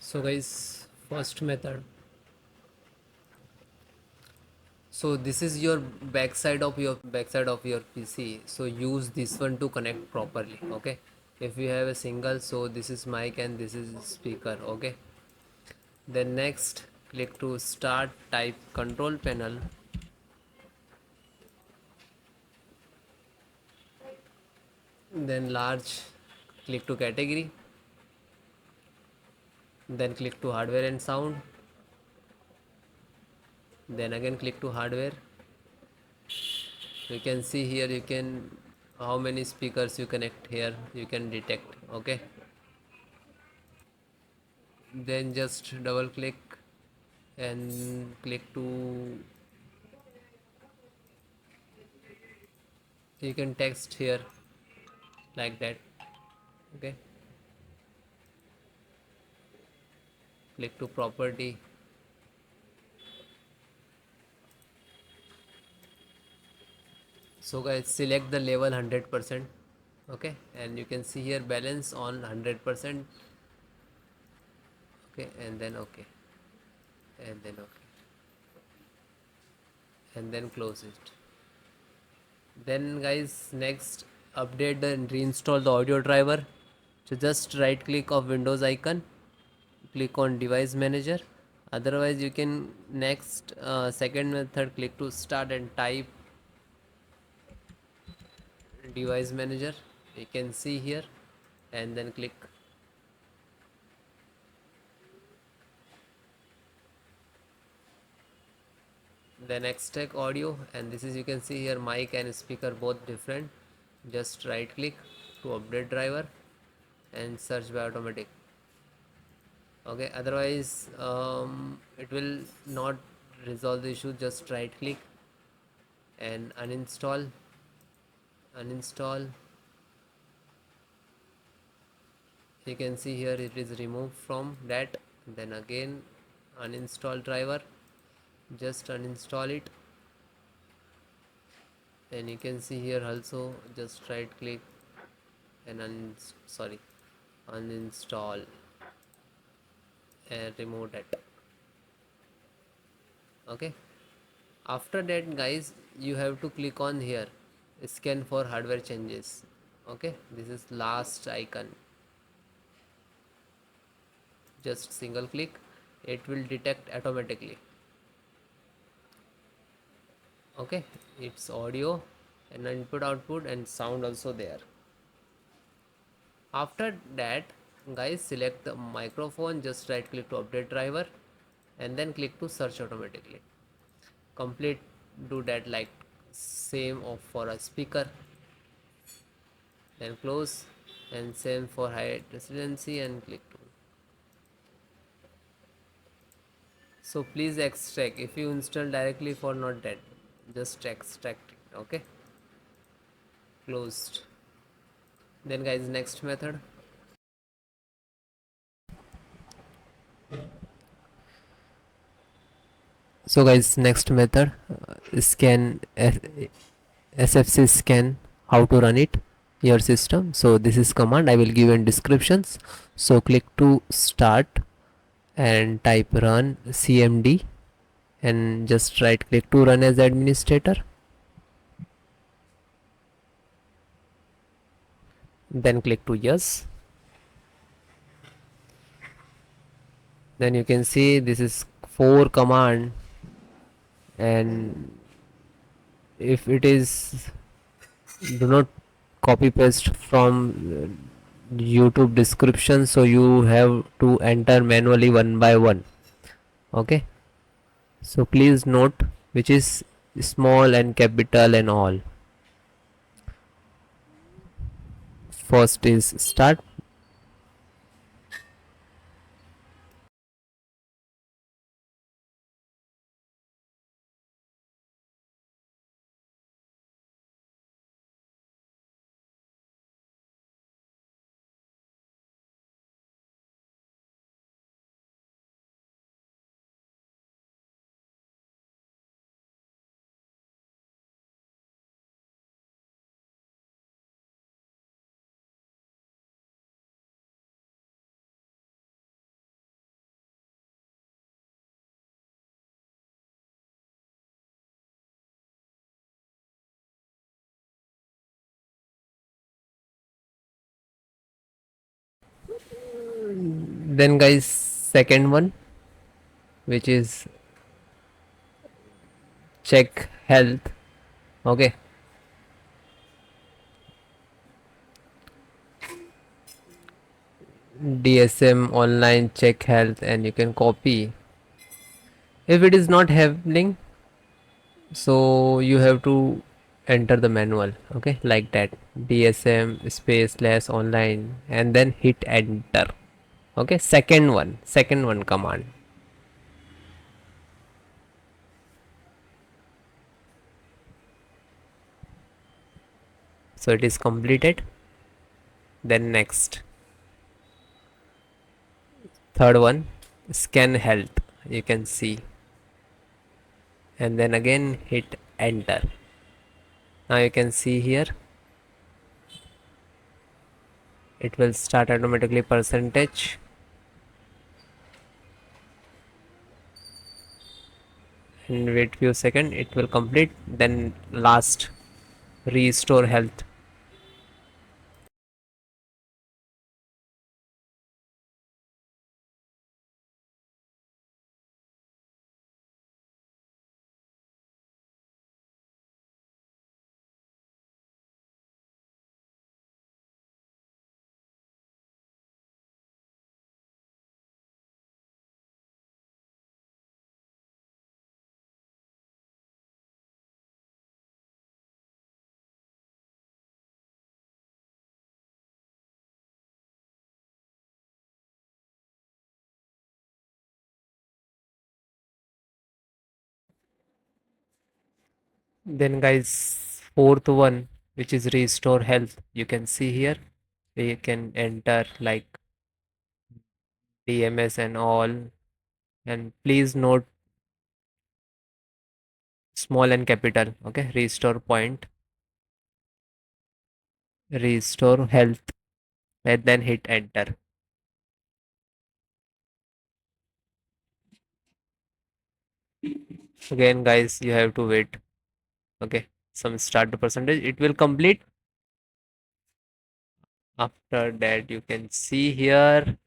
So guys, first method. So this is your backside of your PC. So use this one to connect properly. Okay. If you have a single, so this is mic and this is speaker. Okay. Then next, click to start. Type control panel. Then large. Click to category. Then click to hardware and sound. Then again click to hardware. You can see here, you can how many speakers you connect here, you can detect. Okay, then just double click and click to, you can text here like that. Okay, click to property. So guys, select the level 100%. Okay, and you can see here balance on 100%. Okay, and then okay, and then okay, and then close it. Then guys, next, update the and reinstall the audio driver. So just right click of Windows icon, click on device manager. Otherwise you can next, second method, click to start and type device manager. You can see here, and then click. Then extract audio, and this is, you can see here, mic and speaker both different. Just right click to update driver and search by automatic. Okay, otherwise it will not resolve the issue. Just right click and uninstall. You can see here it is removed from that. Then again uninstall driver, just uninstall it. And you can see here also, just right click and uninstall and remove that. Okay, after that guys, you have to click on here, scan for hardware changes. Okay, this is last icon. Just single click, it will detect automatically. Okay, it's audio and input output and sound also there. After that guys, select the microphone, just right click to update driver and then click to search automatically. Complete, do that like same of for a speaker. Then close, and same for high residency and click to. So please extract, if you install directly for not that, just extract it. Okay, closed. Then guys, next method. So guys, next method, scan sfc scan, how to run it your system. So this is command I will give in descriptions. So click to start and type run cmd and just right click to run as administrator. Then click to yes. Then you can see this is 4 command, and if it is, do not copy paste from YouTube description, so you have to enter manually one by one. Okay, so please note which is small and capital and all. First is start. Then guys, second one, which is check health. Okay, DSM online check health, and you can copy. If it is not happening, so you have to enter the manual. Okay, like that, DSM space slash online, and then hit enter. Okay, second one command. So it is completed. Then next, third one, scan health, you can see, and then again hit enter. Now you can see here it will start automatically percentage, and wait few seconds, it will complete. Then last, restore health. Then guys, fourth one, which is restore health, you can see here we can enter like DMS and all, and please note small and capital. Okay, restore point, restore health, and then hit enter. Again guys, you have to wait. Okay, some start the percentage, it will complete. After that you can see here